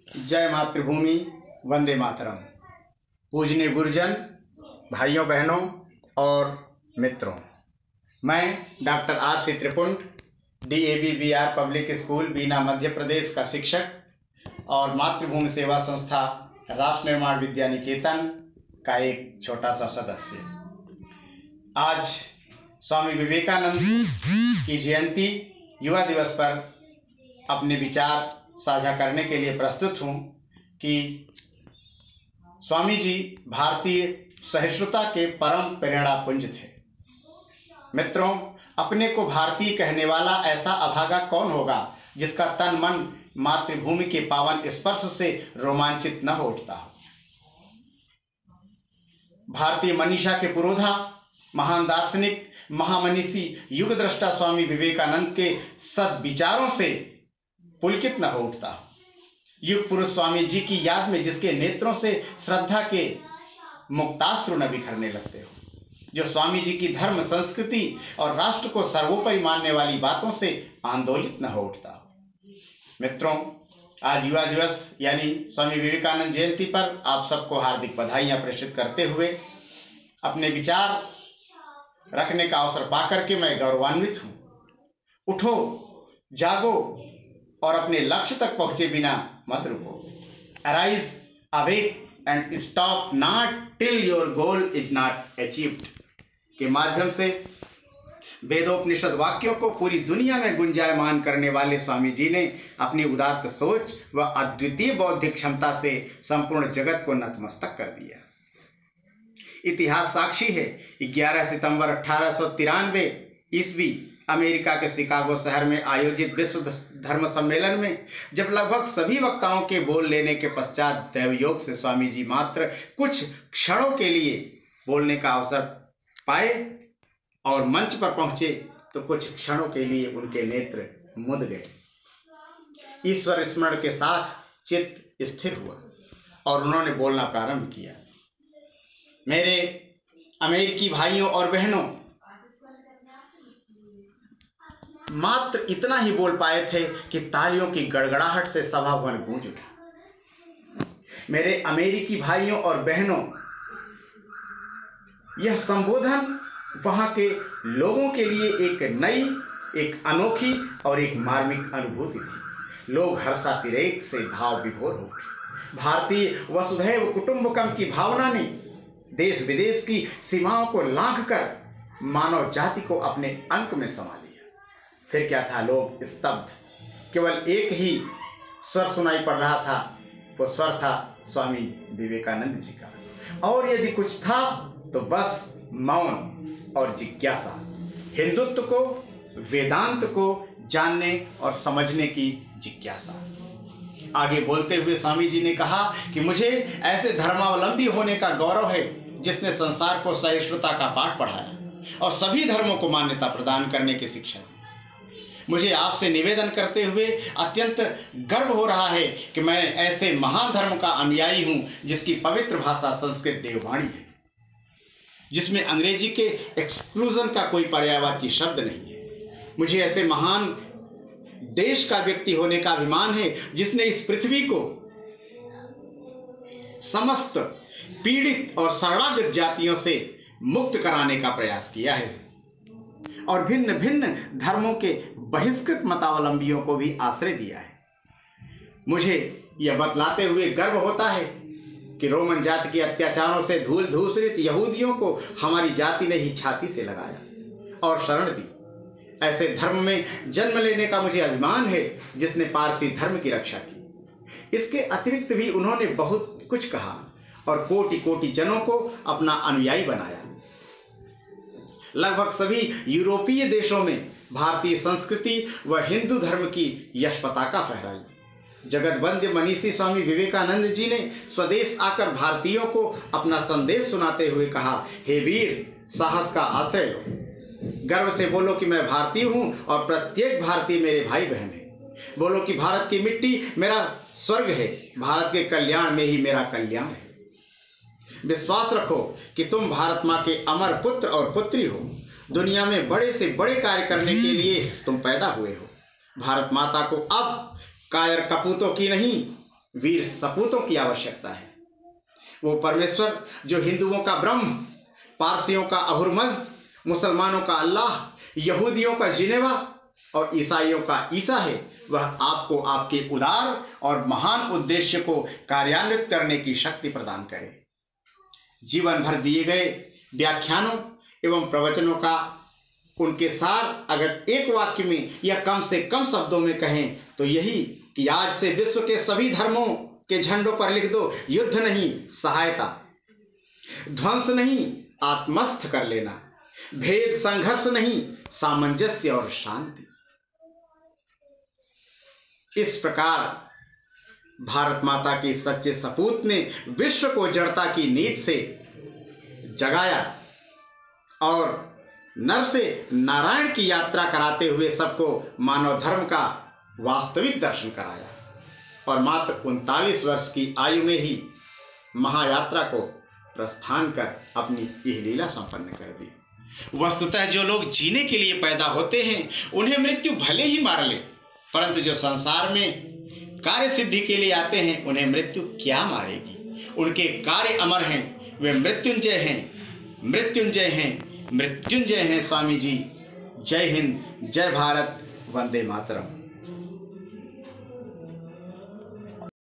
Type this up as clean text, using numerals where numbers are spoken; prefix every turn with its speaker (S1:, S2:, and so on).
S1: जय मातृभूमि, वंदे मातरम। पूजनीय गुरुजन, भाइयों बहनों और मित्रों, मैं doctor R C. Tripund, DAV BR public school Bina Madhya Pradesh का शिक्षक और मातृभूमि सेवा संस्था राष्ट्र निर्माण विद्या निकेतन का एक छोटा सा सदस्य। आज स्वामी विवेकानंद की जयंती युवा दिवस पर अपने विचार साझा करने के लिए प्रस्तुत हूँ कि स्वामी जी भारतीय सहिष्णुता के परम प्रेरणा पुंज थे। मित्रों, अपने को भारतीय कहने वाला ऐसा अभागा कौन होगा जिसका तन मन मातृभूमि के पावन स्पर्श से रोमांचित न हो उठता हो। भारतीय मनीषा के पुरोधा, महान दार्शनिक, महामनीषी, युग दृष्टा स्वामी विवेकानंद के सद्विचारों से पुलकित न हो उठता हो। युग पुरुष स्वामी जी की याद में जिसके नेत्रों से श्रद्धा के मुक्ताश्रु न बिखरने लगते हो, जो स्वामी जी की धर्म, संस्कृति और राष्ट्र को सर्वोपरि मानने वाली बातों से आंदोलित न हो उठता हो। मित्रों, आज युवा दिवस यानी स्वामी विवेकानंद जयंती पर आप सबको हार्दिक बधाइयां प्रेषित करते हुए अपने विचार रखने का अवसर पाकर के मैं गौरवान्वित हूँ। उठो, जागो और अपने लक्ष्य तक पहुंचे बिना मत रुको। Arise, awake and stop not till your goal is not achieved के माध्यम से वेदोपनिषद वाक्यों को पूरी दुनिया में गुंजायमान करने वाले स्वामी जी ने अपनी उदात्त सोच व अद्वितीय बौद्धिक क्षमता से संपूर्ण जगत को नतमस्तक कर दिया। इतिहास साक्षी है, 11 सितंबर 1893 ईस्वी अमेरिका के शिकागो शहर में आयोजित विश्व धर्म सम्मेलन में जब लगभग सभी वक्ताओं के बोल लेने के पश्चात दैवयोग से स्वामी जी मात्र कुछ क्षणों के लिए बोलने का अवसर पाए और मंच पर पहुंचे तो कुछ क्षणों के लिए उनके नेत्र मुद गए। ईश्वर स्मरण के साथ चित्त स्थिर हुआ और उन्होंने बोलना प्रारंभ किया। मेरे अमेरिकी भाइयों और बहनों, मात्र इतना ही बोल पाए थे कि तालियों की गड़गड़ाहट से सभा भवन गूंज उठा। मेरे अमेरिकी भाइयों और बहनों, यह संबोधन वहां के लोगों के लिए एक नई, एक अनोखी और एक मार्मिक अनुभूति थी। लोग हर्षातिरेक से भाव विभोर हो उठे। भारतीय वसुधैव कुटुंबकम की भावना ने देश विदेश की सीमाओं को लांघकर मानव जाति को अपने अंक में समा लिया। फिर क्या था, लोग स्तब्ध। केवल एक ही स्वर सुनाई पड़ रहा था, वो स्वर था स्वामी विवेकानंद जी का। और यदि कुछ था तो बस मौन और जिज्ञासा, हिंदुत्व को, वेदांत को जानने और समझने की जिज्ञासा। आगे बोलते हुए स्वामी जी ने कहा कि मुझे ऐसे धर्मावलंबी होने का गौरव है जिसने संसार को सहिष्णुता का पाठ पढ़ाया और सभी धर्मों को मान्यता प्रदान करने की शिक्षा दी। मुझे आपसे निवेदन करते हुए अत्यंत गर्व हो रहा है कि मैं ऐसे महान धर्म का अनुयायी हूं जिसकी पवित्र भाषा संस्कृत देववाणी है, जिसमें अंग्रेजी के एक्सक्लूजन का कोई पर्यायवाची शब्द नहीं है। मुझे ऐसे महान देश का व्यक्ति होने का अभिमान है जिसने इस पृथ्वी को समस्त पीड़ित और शरणागत जातियों से मुक्त कराने का प्रयास किया है और भिन्न भिन्न धर्मों के बहिष्कृत मतावलंबियों को भी आश्रय दिया है। मुझे यह बतलाते हुए गर्व होता है कि रोमन जाति के अत्याचारों से धूल धूसरित यहूदियों को हमारी जाति ने ही छाती से लगाया और शरण दी। ऐसे धर्म में जन्म लेने का मुझे अभिमान है जिसने पारसी धर्म की रक्षा की। इसके अतिरिक्त भी उन्होंने बहुत कुछ कहा और कोटि कोटि जनों को अपना अनुयायी बनाया। लगभग सभी यूरोपीय देशों में भारतीय संस्कृति व हिंदू धर्म की यश पताका फहराई। जगतवंद्य मनीषी स्वामी विवेकानंद जी ने स्वदेश आकर भारतीयों को अपना संदेश सुनाते हुए कहा, हे वीर, साहस का आश्रय लो, गर्व से बोलो कि मैं भारतीय हूँ और प्रत्येक भारतीय मेरे भाई बहन है। बोलो कि भारत की मिट्टी मेरा स्वर्ग है, भारत के कल्याण में ही मेरा कल्याण है। विश्वास रखो कि तुम भारत माँ के अमर पुत्र और पुत्री हो। दुनिया में बड़े से बड़े कार्य करने के लिए तुम पैदा हुए हो। भारत माता को अब कायर कपूतों की नहीं वीर सपूतों की आवश्यकता है। वो परमेश्वर जो हिंदुओं का ब्रह्म, पारसियों का अहुरमज़्द, मुसलमानों का अल्लाह, यहूदियों का जिनेवा और ईसाइयों का ईसा है, वह आपको आपके उदार और महान उद्देश्य को कार्यान्वित करने की शक्ति प्रदान करे। जीवन भर दिए गए व्याख्यानों एवं प्रवचनों का उनके सार अगर एक वाक्य में या कम से कम शब्दों में कहें तो यही कि आज से विश्व के सभी धर्मों के झंडों पर लिख दो, युद्ध नहीं सहायता, ध्वंस नहीं आत्मस्थ कर लेना, भेद संघर्ष नहीं सामंजस्य और शांति। इस प्रकार भारत माता के सच्चे सपूत ने विश्व को जड़ता की नींद से जगाया और नर से नारायण की यात्रा कराते हुए सबको मानव धर्म का वास्तविक दर्शन कराया और मात्र 39 वर्ष की आयु में ही महायात्रा को प्रस्थान कर अपनी यह लीला संपन्न कर दी। वस्तुतः जो लोग जीने के लिए पैदा होते हैं उन्हें मृत्यु भले ही मार ले, परंतु जो संसार में कार्य सिद्धि के लिए आते हैं उन्हें मृत्यु क्या मारेगी। उनके कार्य अमर हैं, वे मृत्युंजय हैं, मृत्युंजय हैं, मृत्युंजय हैं। स्वामी जी, जय हिंद, जय भारत, वंदे मातरम।